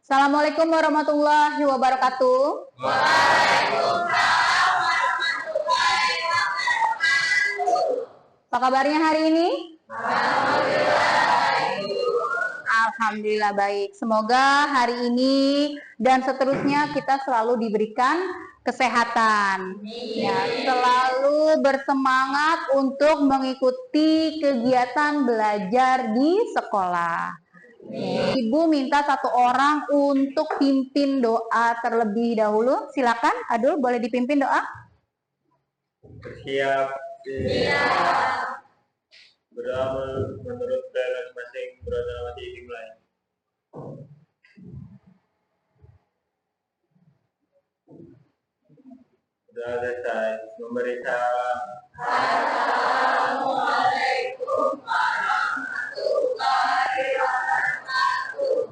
Assalamualaikum warahmatullahi wabarakatuh. Apa kabarnya hari ini? Alhamdulillah baik. Semoga hari ini dan seterusnya kita selalu diberikan kesehatan. Ya, selalu bersemangat untuk mengikuti kegiatan belajar di sekolah. Ibu minta satu orang untuk pimpin doa terlebih dahulu. Silakan, Adul, boleh dipimpin doa? Bersiap. Berdoa menurut masing-masing berat dimulai. Sudah selesai. Memberi salam. Assalamualaikum warahmatullahi wabarakatuh.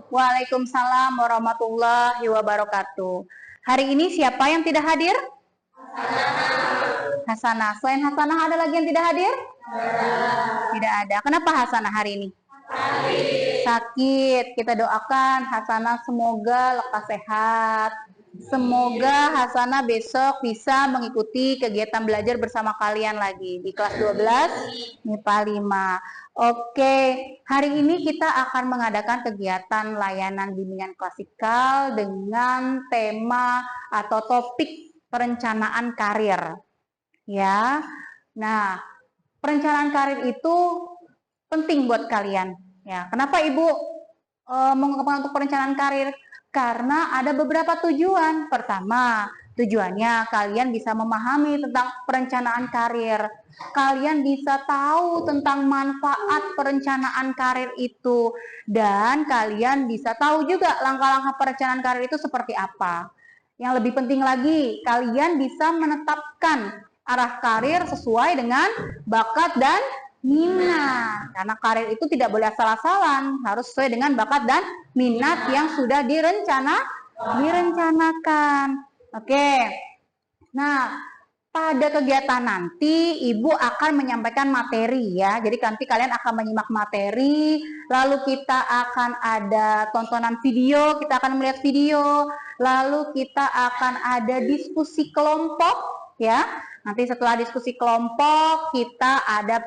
Waalaikumsalam warahmatullahi wabarakatuh. Hari ini siapa yang tidak hadir? Hasanah. Selain Hasanah ada lagi yang tidak hadir? Tidak ada. Kenapa Hasanah hari ini? Sakit. Kita doakan Hasanah semoga lekas sehat. Semoga Hasanah besok bisa mengikuti kegiatan belajar bersama kalian lagi di kelas 12 MIPA 5. Oke, hari ini kita akan mengadakan kegiatan layanan bimbingan klasikal dengan tema atau topik perencanaan karir. Ya. Nah, perencanaan karir itu penting buat kalian. Ya, kenapa Ibu mengembangkan untuk perencanaan karir? Karena ada beberapa tujuan. Pertama, tujuannya kalian bisa memahami tentang perencanaan karir. Kalian bisa tahu tentang manfaat perencanaan karir itu. Dan kalian bisa tahu juga langkah-langkah perencanaan karir itu seperti apa. Yang lebih penting lagi, kalian bisa menetapkan arah karir sesuai dengan bakat dan minat. Karena karir itu tidak boleh asal-asalan, harus sesuai dengan bakat dan minat yang sudah direncanakan. Oke. Nah, pada kegiatan nanti Ibu akan menyampaikan materi ya. Jadi nanti kalian akan menyimak materi, lalu kita akan ada tontonan video, kita akan melihat video, lalu kita akan ada diskusi kelompok ya. Nanti setelah diskusi kelompok kita ada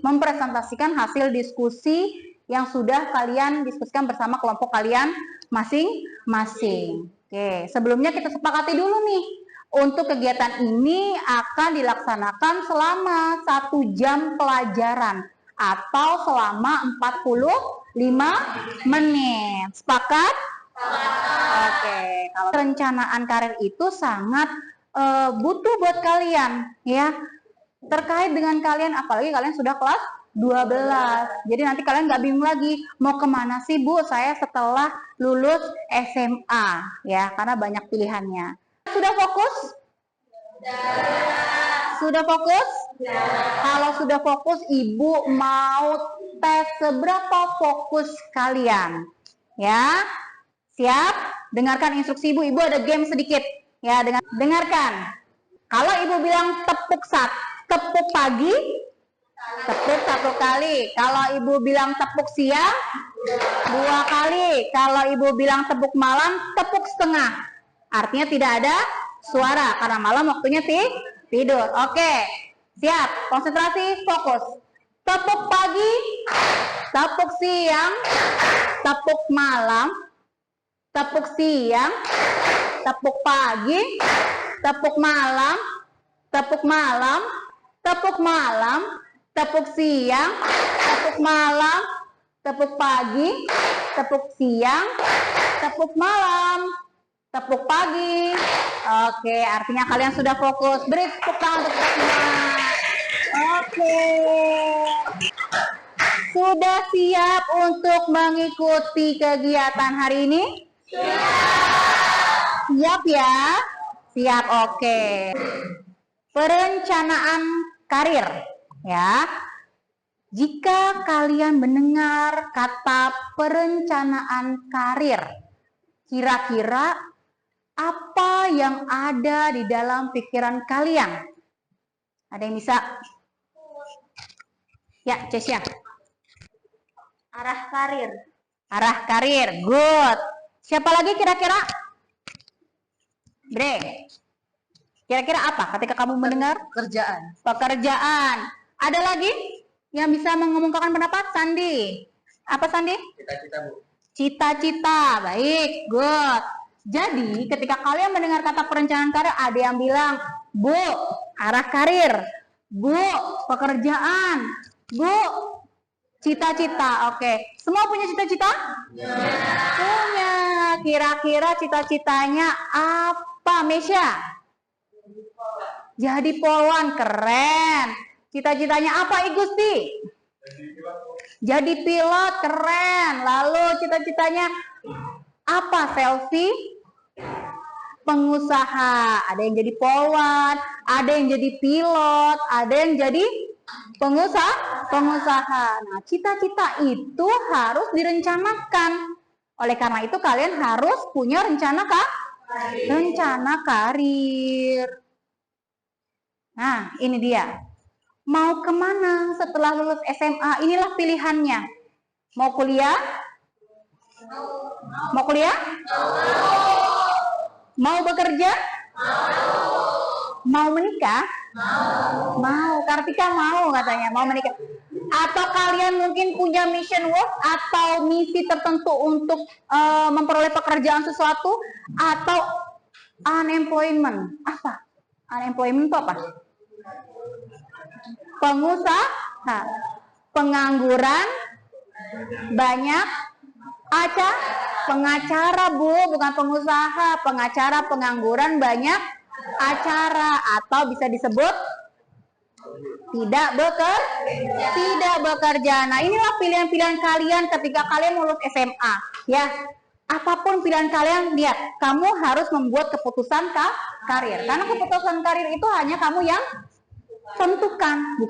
mempresentasikan hasil diskusi yang sudah kalian diskusikan bersama kelompok kalian masing-masing. Oke, sebelumnya kita sepakati dulu nih. Untuk kegiatan ini akan dilaksanakan selama 1 jam pelajaran atau selama 45 menit. Sepakat? Oke, kalau perencanaan karir itu sangat butuh buat kalian ya, terkait dengan kalian, apalagi kalian sudah kelas 12. Jadi nanti kalian nggak bingung lagi mau kemana sih Bu saya setelah lulus SMA ya, karena banyak pilihannya. Sudah fokus? Sudah fokus? Kalau sudah fokus, Ibu mau tes seberapa fokus kalian ya. Siap? Dengarkan instruksi Ibu. Ibu ada game sedikit ya, dengarkan. Kalau Ibu bilang tepuk pagi, tepuk 1 kali. Kalau Ibu bilang tepuk siang, 2 kali. Kalau Ibu bilang tepuk malam, tepuk setengah. Artinya tidak ada suara karena malam waktunya tidur. Oke. Siap, konsentrasi, fokus. Tepuk pagi, tepuk siang, tepuk malam, tepuk siang, tepuk pagi, tepuk malam, tepuk malam, tepuk malam, tepuk siang, tepuk malam, tepuk pagi, tepuk siang, tepuk malam, tepuk pagi. Oke, artinya kalian sudah fokus. Beri tepuk tangan untuk semua. Oke. Sudah siap untuk mengikuti kegiatan hari ini? Siap ya? Siap, oke. Perencanaan karir ya. Jika kalian mendengar kata perencanaan karir, kira-kira apa yang ada di dalam pikiran kalian? Ada yang bisa? Ya, Cesia. Arah karir. Arah karir, good. Siapa lagi kira-kira? Bre. Kira-kira apa ketika kamu mendengar? Kerjaan. Pekerjaan. Ada lagi yang bisa mengemukakan pendapat? Sandi. Apa Sandi? Cita-cita, Bu. Cita-cita. Baik, good. Jadi ketika kalian mendengar kata perencanaan karir, ada yang bilang, Bu, arah karir. Bu, pekerjaan. Bu, cita-cita. Oke. Semua punya cita-cita? Punya. Kira-kira cita-citanya apa, Mesya? Jadi polwan. Keren. Cita-citanya apa, Igusti? Jadi pilot. Keren. Lalu cita-citanya apa, Selfie? Pengusaha. Ada yang jadi polwan, ada yang jadi pilot, ada yang jadi pengusaha. Nah, cita-cita itu harus direncanakan. Oleh karena itu kalian harus punya rencana karir. Nah, ini dia. Mau kemana setelah lulus SMA? Inilah pilihannya. Mau kuliah? Mau kuliah? Mau bekerja? Mau menikah? Mau. Kartika mau katanya, mau menikah. Atau kalian mungkin punya mission work atau misi tertentu untuk memperoleh pekerjaan sesuatu, atau unemployment. Apa? Unemployment itu apa? Pengusaha. Pengangguran. Banyak. Pengacara, Bu, bukan pengusaha. Pengacara, pengangguran, banyak acara, atau bisa disebut tidak bekerja. Nah, inilah pilihan-pilihan kalian ketika kalian lulus SMA, ya. Apapun pilihan kalian, lihat, kamu harus membuat keputusan karir. Karena keputusan karir itu hanya kamu yang tentukan,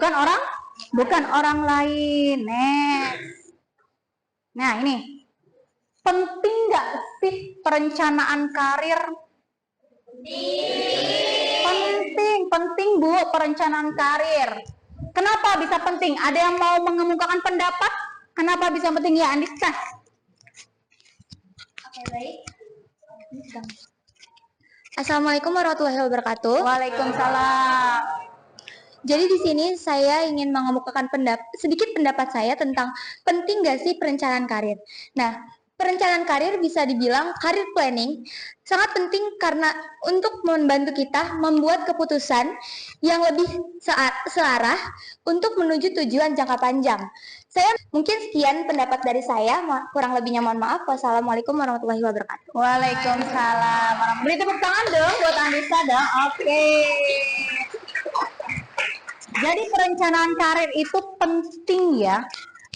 bukan orang lain. Next. Nah, ini penting nggak sih perencanaan karir? Penting Bu, perencanaan karir. Kenapa bisa penting? Ada yang mau mengemukakan pendapat? Kenapa bisa penting ya, Andika? Oke, baik. Assalamualaikum warahmatullahi wabarakatuh. Waalaikumsalam. Jadi di sini saya ingin mengemukakan sedikit pendapat saya tentang penting nggak sih perencanaan karir. Nah, perencanaan karir bisa dibilang career planning sangat penting karena untuk membantu kita membuat keputusan yang lebih searah untuk menuju tujuan jangka panjang. Saya mungkin sekian pendapat dari saya, kurang lebihnya mohon maaf. Wassalamualaikum warahmatullahi wabarakatuh. Waalaikumsalam. Beri tepuk tangan dong buat Andisa dong. Oke. Jadi perencanaan karir itu penting ya.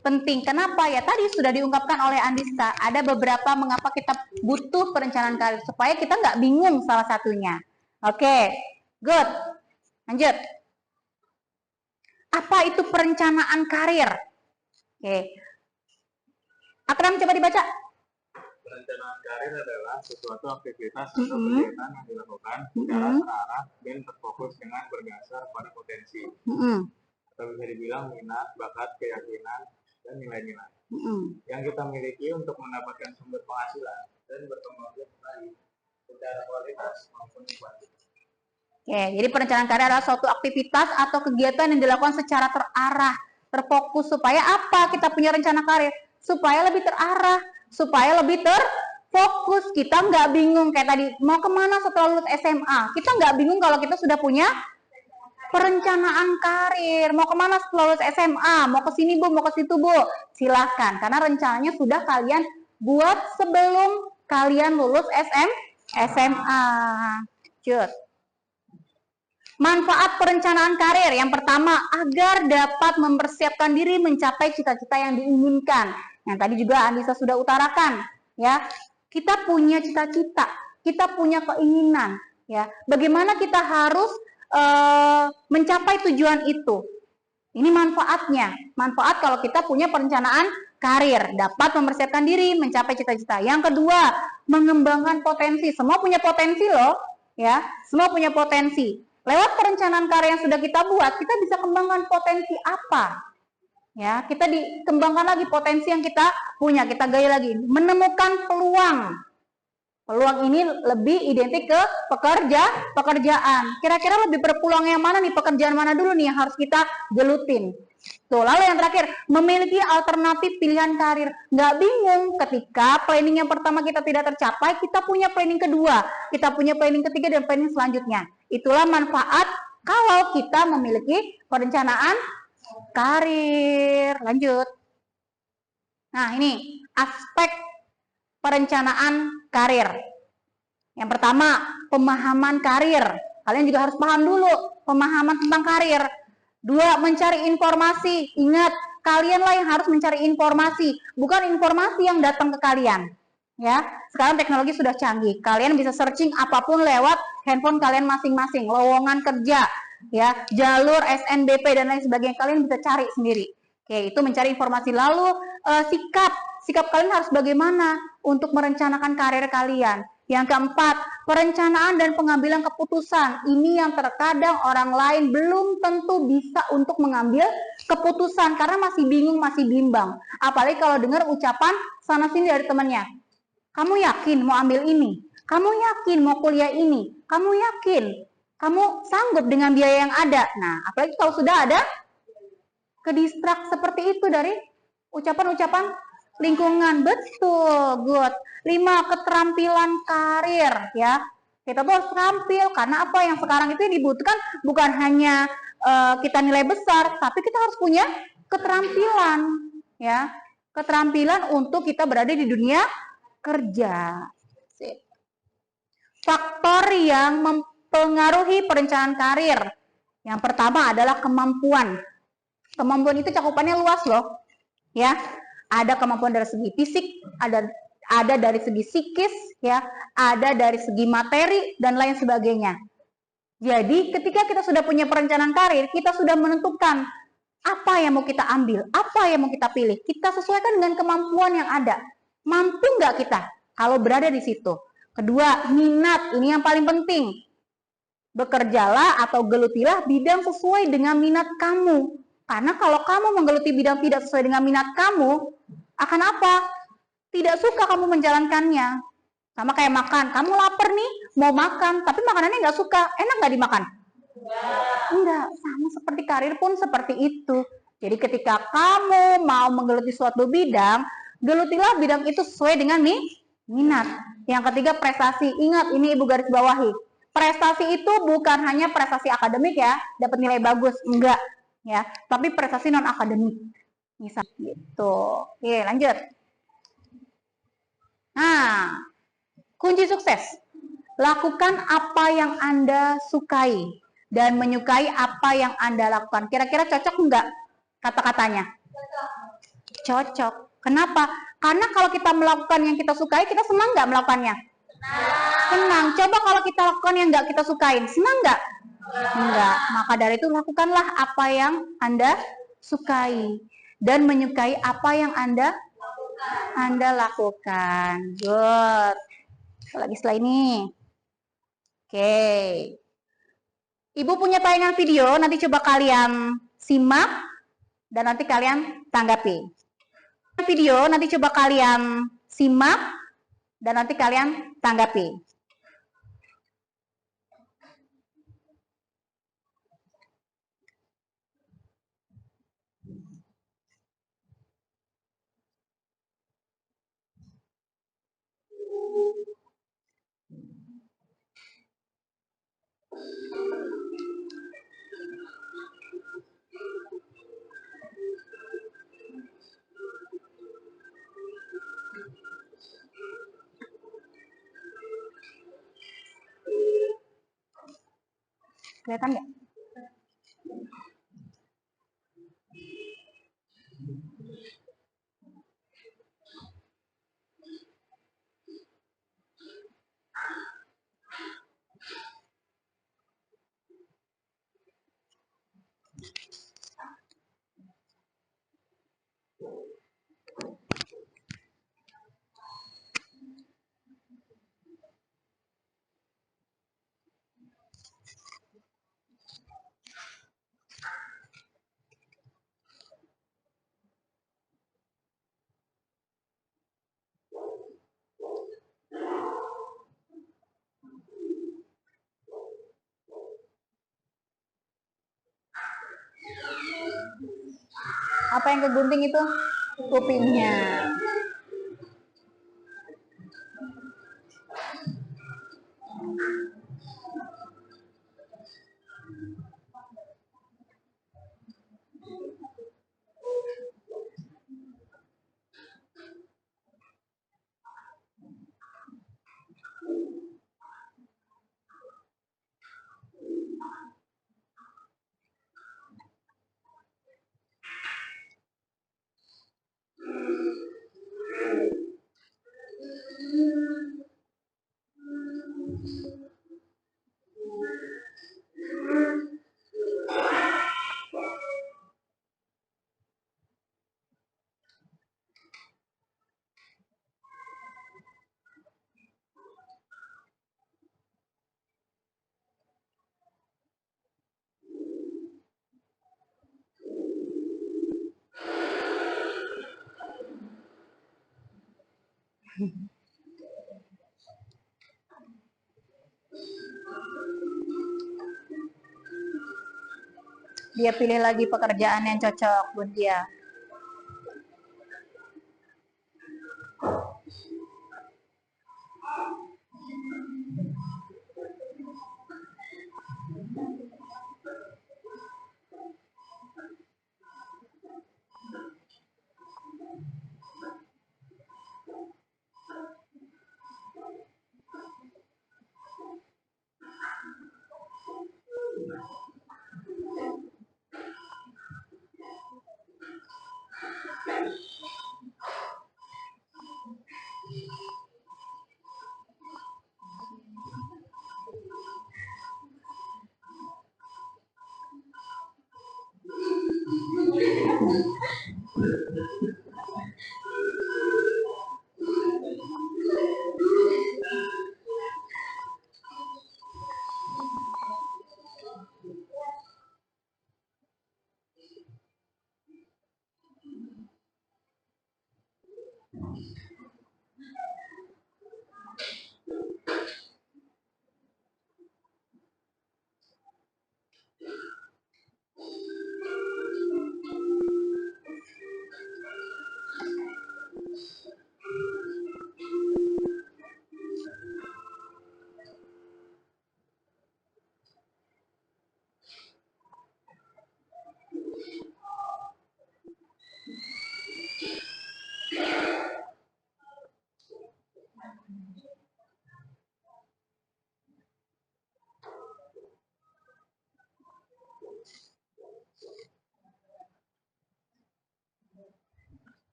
Penting. Kenapa ya? Tadi sudah diungkapkan oleh Andisa. Ada beberapa mengapa kita butuh perencanaan karir. Supaya kita nggak bingung salah satunya. Oke. Good. Lanjut. Apa itu perencanaan karir? Oke. Akram coba dibaca. Perencanaan karir adalah suatu aktivitas atau kegiatan yang dilakukan secara terarah dan terfokus dengan berdasar pada potensi. Atau bisa dibilang minat, bakat, keyakinan, dan nilai-nilai yang kita miliki untuk mendapatkan sumber penghasilan dan berkembang baik secara kualitas maupun kuantitas. Oke, jadi perencanaan karir adalah suatu aktivitas atau kegiatan yang dilakukan secara terarah, terfokus. Supaya apa kita punya rencana karir? Supaya lebih terarah, supaya lebih terfokus. Kita nggak bingung kayak tadi, mau kemana setelah lulus SMA. Kita nggak bingung kalau kita sudah punya perencanaan karir. Mau kemana setelah lulus SMA? Mau ke sini Bu, mau ke situ Bu. Silakan, karena rencananya sudah kalian buat sebelum kalian lulus SMA. Lanjut. Manfaat perencanaan karir yang pertama, agar dapat mempersiapkan diri mencapai cita-cita yang diinginkan. Yang tadi juga Andisa sudah utarakan, ya. Kita punya cita-cita, kita punya keinginan, ya. Bagaimana kita harus mencapai tujuan itu? Ini manfaatnya. Manfaat kalau kita punya perencanaan karir, dapat mempersiapkan diri mencapai cita-cita. Yang kedua, mengembangkan potensi. Semua punya potensi loh, ya. Semua punya potensi. Lewat perencanaan karir yang sudah kita buat, kita bisa kembangkan potensi apa? Ya, kita dikembangkan lagi potensi yang kita punya, kita gali lagi, menemukan peluang. Peluang ini lebih identik ke pekerjaan. Kira-kira lebih berpeluang yang mana nih? Pekerjaan mana dulu nih yang harus kita gelutin? Tuh, lalu yang terakhir, memiliki alternatif pilihan karir. Nggak bingung ketika planning yang pertama kita tidak tercapai, kita punya planning kedua, kita punya planning ketiga, dan planning selanjutnya. Itulah manfaat kalau kita memiliki perencanaan karir. Lanjut. Nah, ini aspek perencanaan karir. Yang pertama, pemahaman karir. Kalian juga harus paham dulu pemahaman tentang karir. Dua, mencari informasi. Ingat, kalianlah yang harus mencari informasi, bukan informasi yang datang ke kalian. Ya, sekarang teknologi sudah canggih. Kalian bisa searching apapun lewat handphone kalian masing-masing, lowongan kerja, ya, jalur SNBP dan lain sebagainya. Kalian bisa cari sendiri. Oke, itu mencari informasi. Lalu sikap kalian harus bagaimana untuk merencanakan karir kalian. Yang keempat, perencanaan dan pengambilan keputusan. Ini yang terkadang orang lain belum tentu bisa untuk mengambil keputusan karena masih bingung, masih bimbang. Apalagi kalau dengar ucapan sana sini dari temannya. Kamu yakin mau ambil ini? Kamu yakin mau kuliah ini? Kamu yakin? Kamu sanggup dengan biaya yang ada? Nah, apalagi kalau sudah ada kedistrak seperti itu dari ucapan-ucapan lingkungan. Betul, good. 5, keterampilan karir, ya. Kita tuh harus terampil karena apa yang sekarang itu dibutuhkan bukan hanya kita nilai besar, tapi kita harus punya keterampilan, ya. Keterampilan untuk kita berada di dunia kerja. Faktor yang mempengaruhi perencanaan karir. Yang pertama adalah kemampuan. Kemampuan itu cakupannya luas loh, ya. Ada kemampuan dari segi fisik, ada dari segi psikis, ya, ada dari segi materi dan lain sebagainya. Jadi ketika kita sudah punya perencanaan karir, kita sudah menentukan apa yang mau kita ambil, apa yang mau kita pilih. Kita sesuaikan dengan kemampuan yang ada. Mampu nggak kita kalau berada di situ? Kedua, minat. Ini yang paling penting. Bekerjalah atau gelutilah bidang sesuai dengan minat kamu. Karena kalau kamu menggeluti bidang tidak sesuai dengan minat kamu, akan apa? Tidak suka kamu menjalankannya. Sama kayak makan. Kamu lapar nih, mau makan, tapi makanannya nggak suka. Enak nggak dimakan? Enggak. Sama seperti karir pun seperti itu. Jadi ketika kamu mau menggeluti suatu bidang, gelutilah bidang itu sesuai dengan minat. Yang ketiga, prestasi. Ingat, ini Ibu garis bawahi. Prestasi itu bukan hanya prestasi akademik ya, dapat nilai bagus. Enggak. Ya, tapi prestasi non akademik, misal gitu. Oke, lanjut. Nah, kunci sukses: lakukan apa yang Anda sukai dan menyukai apa yang Anda lakukan. Kira-kira cocok enggak kata-katanya? Cocok. Kenapa? Karena kalau kita melakukan yang kita sukai, kita senang nggak melakukannya? Senang. Coba kalau kita lakukan yang nggak kita sukain, senang nggak? Enggak. Maka dari itu lakukanlah apa yang Anda sukai dan menyukai apa yang Anda lakukan. Good. Lagi setelah ini. Oke. Ibu punya tayangan video, nanti coba kalian simak dan nanti kalian tanggapi. Video nanti coba kalian simak dan nanti kalian tanggapi. Kelihatan nggak? Apa yang kegunting itu? Kupingnya. Dia pilih lagi pekerjaan yang cocok buat dia.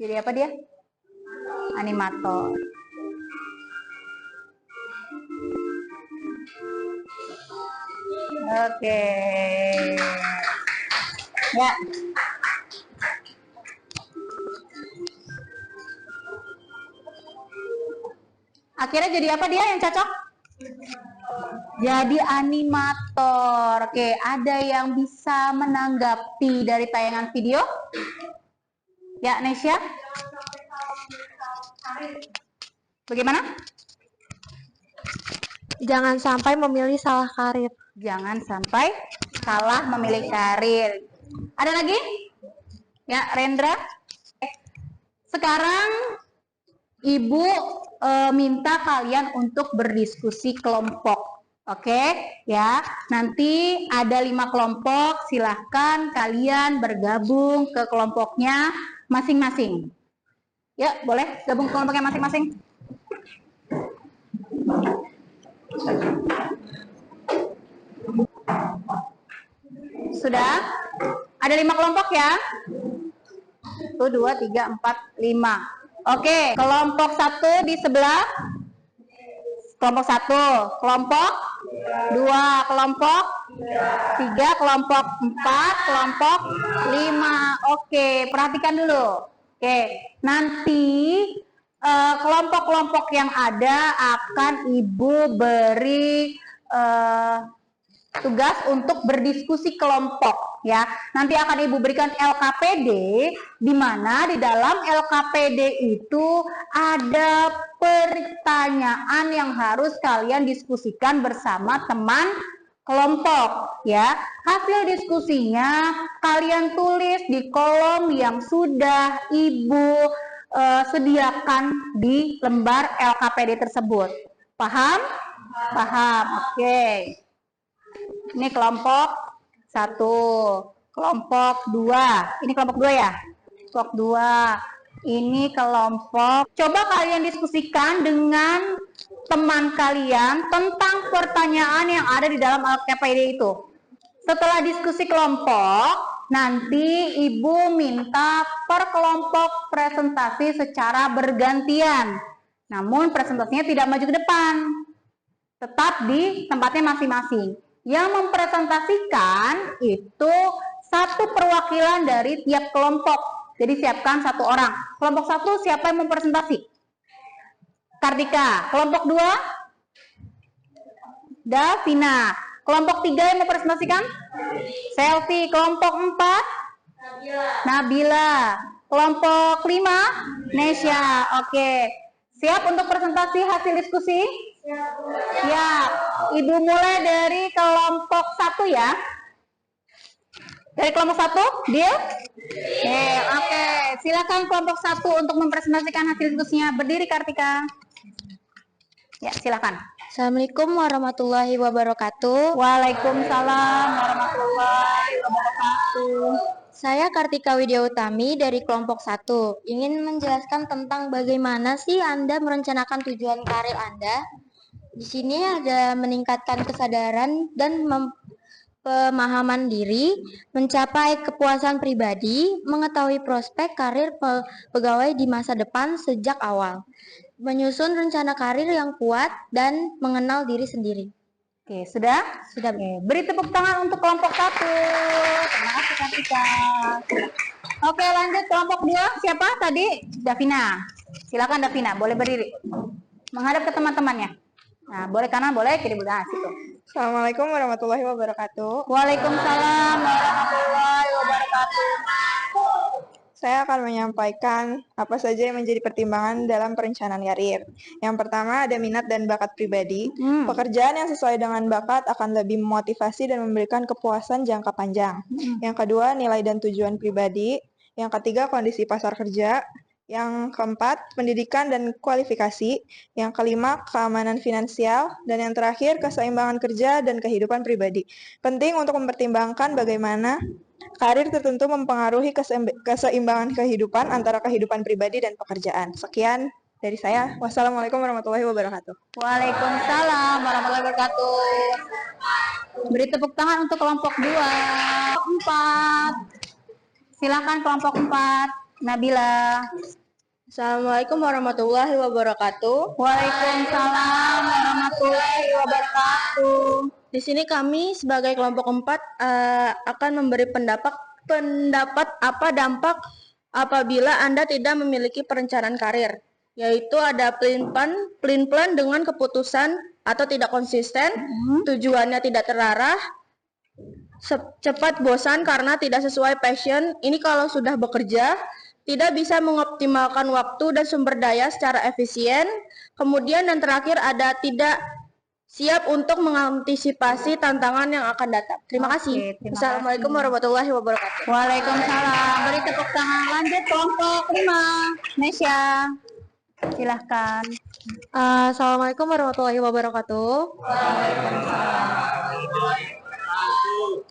Jadi apa dia? Animator. Oke. Ya. Akhirnya jadi apa dia yang cocok? Jadi animator. Oke, ada yang bisa menanggapi dari tayangan video? Ya, Nesya? Bagaimana? Jangan sampai memilih salah karir. Jangan sampai salah memilih karir. Ada lagi? Ya, Rendra? Sekarang Ibu minta kalian untuk berdiskusi kelompok. Oke, ya. Nanti ada 5 kelompok, silahkan kalian bergabung ke kelompoknya masing-masing. Ya, boleh gabung ke kelompoknya masing-masing. Sudah? Ada 5 kelompok ya? 1, 2, 3, 4, 5. Oke, kelompok 1 di sebelah. Kelompok 1, kelompok 2, kelompok 3, kelompok 4, kelompok 5. Oke, perhatikan dulu. Oke, nanti kelompok-kelompok yang ada akan Ibu beri tugas untuk berdiskusi kelompok ya. Nanti akan Ibu berikan LKPD, di mana di dalam LKPD itu ada pertanyaan yang harus kalian diskusikan bersama teman kelompok ya. Hasil diskusinya kalian tulis di kolom yang sudah Ibu sediakan di lembar LKPD tersebut. Paham? Paham. Oke. Ini kelompok 1, kelompok 2. Ini kelompok 2 ya? Kelompok 2. Ini kelompok. Coba kalian diskusikan dengan teman kalian tentang pertanyaan yang ada di dalam LKPD itu. Setelah diskusi kelompok, nanti Ibu minta per kelompok presentasi secara bergantian. Namun presentasinya tidak maju ke depan. Tetap di tempatnya masing-masing. Yang mempresentasikan itu satu perwakilan dari tiap kelompok. Jadi siapkan 1 orang. Kelompok 1 siapa yang mempresentasi? Kartika. Kelompok 2? Davina. Kelompok 3 yang mempresentasikan? Selfie. Kelompok 4? Nabila. Kelompok 5? Nesya. Oke. Siap untuk presentasi hasil diskusi? Siap. Ibu mulai dari kelompok 1 ya. Dari kelompok 1, deal? Oke. Silakan kelompok 1 untuk mempresentasikan hasil diskusinya. Berdiri Kartika. Ya, silakan. Assalamualaikum warahmatullahi wabarakatuh. Waalaikumsalam warahmatullahi wabarakatuh. Saya Kartika Widya Utami dari kelompok 1. Ingin menjelaskan tentang bagaimana sih Anda merencanakan tujuan karir Anda. Di sini ada meningkatkan kesadaran dan pemahaman diri, mencapai kepuasan pribadi, mengetahui prospek karir pegawai di masa depan sejak awal, menyusun rencana karir yang kuat, dan mengenal diri sendiri. Oke, sudah? Sudah. Oke, beri tepuk tangan untuk kelompok 1. Terima kasih Kartika. Oke, lanjut kelompok 2. Siapa tadi? Davina. Silakan Davina, boleh berdiri. Menghadap ke teman-temannya. Nah, boleh kanan, boleh kiri, boleh. Nah, situ. Assalamualaikum warahmatullahi wabarakatuh. Waalaikumsalam warahmatullahi wabarakatuh. Saya akan menyampaikan apa saja yang menjadi pertimbangan dalam perencanaan karir. Yang pertama ada minat dan bakat pribadi. Pekerjaan yang sesuai dengan bakat akan lebih memotivasi dan memberikan kepuasan jangka panjang. Yang kedua nilai dan tujuan pribadi. Yang ketiga kondisi pasar kerja. Yang keempat pendidikan dan kualifikasi. Yang kelima keamanan finansial. Dan yang terakhir keseimbangan kerja dan kehidupan pribadi. Penting untuk mempertimbangkan bagaimana karir tertentu mempengaruhi keseimbangan kehidupan antara kehidupan pribadi dan pekerjaan. Sekian dari saya. Wassalamualaikum warahmatullahi wabarakatuh. Waalaikumsalam warahmatullahi wabarakatuh. Beri tepuk tangan untuk kelompok 2. 4. Silakan kelompok 4. Nabila. Assalamualaikum warahmatullahi wabarakatuh. Waalaikumsalam warahmatullahi wabarakatuh. Di sini kami sebagai kelompok 4 akan memberi pendapat apa dampak apabila Anda tidak memiliki perencanaan karir, yaitu ada plan dengan keputusan atau tidak konsisten, tujuannya tidak terarah, cepat bosan karena tidak sesuai passion. Ini kalau sudah bekerja, tidak bisa mengoptimalkan waktu dan sumber daya secara efisien. Kemudian yang terakhir ada tidak siap untuk mengantisipasi tantangan yang akan datang. Terima kasih. Assalamualaikum warahmatullahi wabarakatuh. Waalaikumsalam. Beri tepuk tangan. Lanjut kelompok 5. Nesya. Silahkan. Assalamualaikum warahmatullahi wabarakatuh.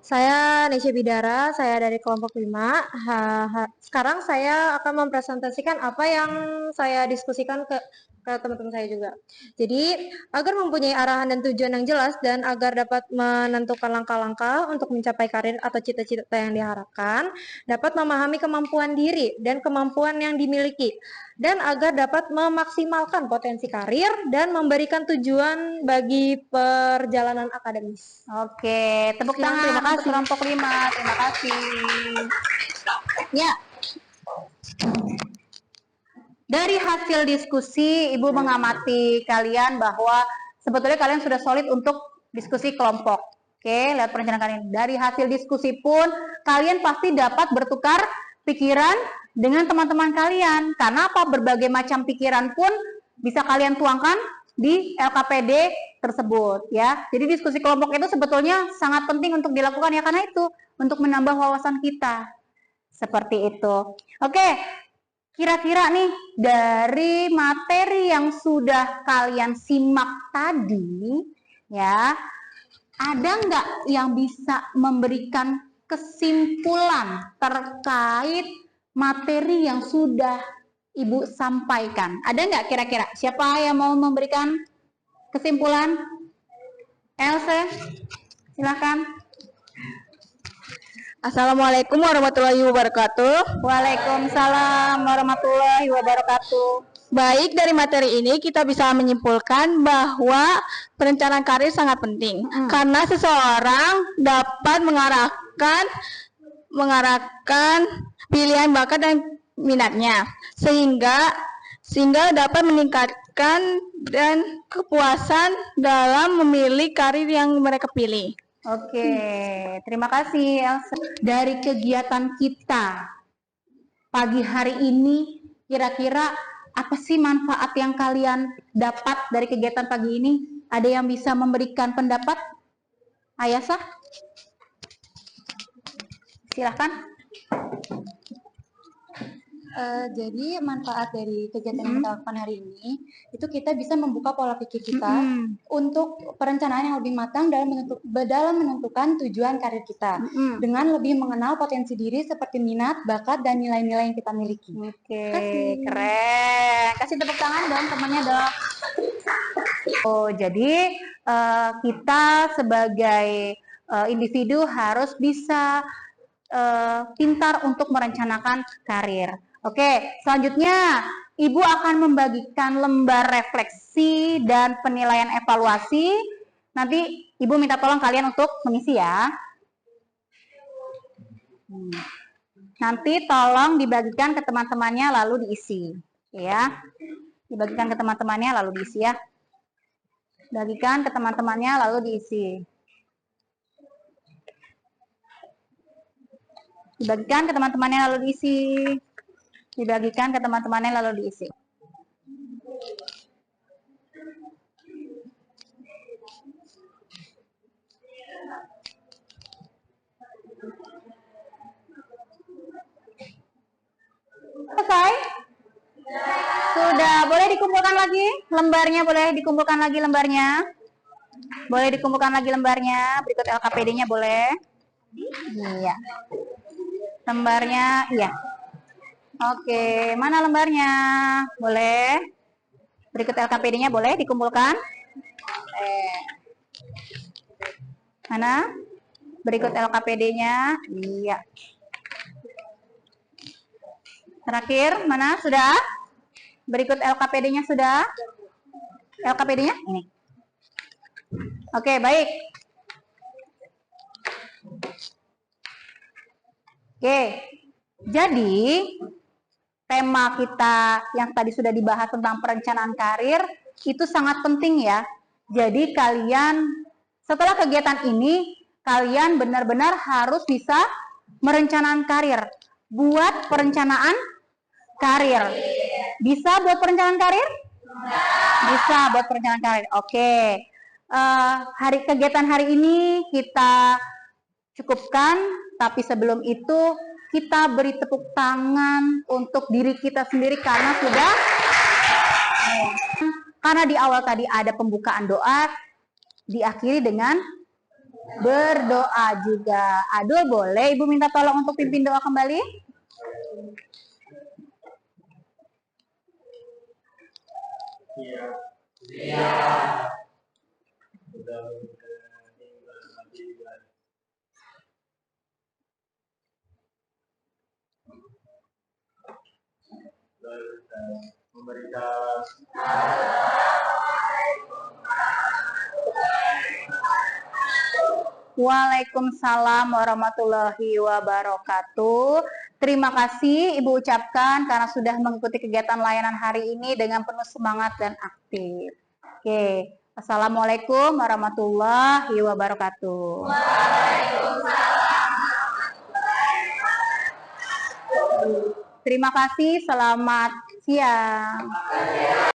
Saya Nesya Bidara, saya dari kelompok 5. Sekarang saya akan mempresentasikan apa yang saya diskusikan ke teman-teman saya juga. Jadi, agar mempunyai arahan dan tujuan yang jelas dan agar dapat menentukan langkah-langkah untuk mencapai karir atau cita-cita yang diharapkan, dapat memahami kemampuan diri dan kemampuan yang dimiliki, dan agar dapat memaksimalkan potensi karir dan memberikan tujuan bagi perjalanan akademis. Oke, tepuk tangan. Terima kasih kelompok 5. Terima kasih. Ya. Dari hasil diskusi, Ibu mengamati kalian bahwa sebetulnya kalian sudah solid untuk diskusi kelompok. Oke, lihat perencanaan kalian. Dari hasil diskusi pun, kalian pasti dapat bertukar pikiran dengan teman-teman kalian. Karena apa? Berbagai macam pikiran pun bisa kalian tuangkan di LKPD tersebut ya. Jadi diskusi kelompok itu sebetulnya sangat penting untuk dilakukan ya, karena itu untuk menambah wawasan kita. Seperti itu. Oke, kira-kira nih dari materi yang sudah kalian simak tadi ya, ada nggak yang bisa memberikan kesimpulan terkait materi yang sudah Ibu sampaikan? Ada nggak kira-kira? Siapa yang mau memberikan kesimpulan? Else, silakan. Assalamualaikum warahmatullahi wabarakatuh. Waalaikumsalam warahmatullahi wabarakatuh. Baik, dari materi ini kita bisa menyimpulkan bahwa perencanaan karir sangat penting karena seseorang dapat mengarahkan pilihan bakat dan minatnya sehingga dapat meningkatkan dan kepuasan dalam memilih karir yang mereka pilih. Oke, terima kasih Elsa. Dari kegiatan kita pagi hari ini, kira-kira apa sih manfaat yang kalian dapat dari kegiatan pagi ini? Ada yang bisa memberikan pendapat? Ayasa? Silahkan. Jadi manfaat dari kegiatan yang kita lakukan hari ini itu kita bisa membuka pola pikir kita untuk perencanaan yang lebih matang dalam menentukan tujuan karir kita dengan lebih mengenal potensi diri seperti minat, bakat, dan nilai-nilai yang kita miliki. Oke, keren. Kasih tepuk tangan dong temannya dong. Oh, jadi kita sebagai individu harus bisa pintar untuk merencanakan karir. Oke, selanjutnya Ibu akan membagikan lembar refleksi dan penilaian evaluasi. Nanti Ibu minta tolong kalian untuk mengisi ya. Nanti tolong dibagikan ke teman-temannya lalu diisi, ya. Dibagikan ke teman-temannya lalu diisi ya. Bagikan ke teman-temannya lalu diisi. Dibagikan ke teman-temannya lalu diisi. Dibagikan ke teman-temannya lalu diisi. Selesai? Sudah, boleh dikumpulkan lagi lembarnya, boleh dikumpulkan lagi lembarnya. Boleh dikumpulkan lagi lembarnya, berikut LKPD-nya boleh. Iya. Lembarnya, iya. Oke, mana lembarnya? Boleh. Berikut LKPD-nya boleh dikumpulkan. Mana? Berikut LKPD-nya. Iya. Terakhir, mana? Sudah? Berikut LKPD-nya sudah? LKPD-nya? Ini. Oke, baik. Oke, jadi tema kita yang tadi sudah dibahas tentang perencanaan karir itu sangat penting ya. Jadi kalian setelah kegiatan ini kalian benar-benar harus bisa merencanakan karir. Buat perencanaan karir. Bisa buat perencanaan karir? Bisa buat perencanaan karir. Oke. Kegiatan hari ini kita cukupkan, tapi sebelum itu kita beri tepuk tangan untuk diri kita sendiri karena di awal tadi ada pembukaan doa, diakhiri dengan berdoa juga. Adul, boleh Ibu minta tolong untuk pimpin doa kembali? Memberikan Waalaikumsalam warahmatullahi wabarakatuh. Terima kasih Ibu ucapkan karena sudah mengikuti kegiatan layanan hari ini dengan penuh semangat dan aktif. Oke, Assalamualaikum warahmatullahi wabarakatuh. Terima kasih, selamat siang.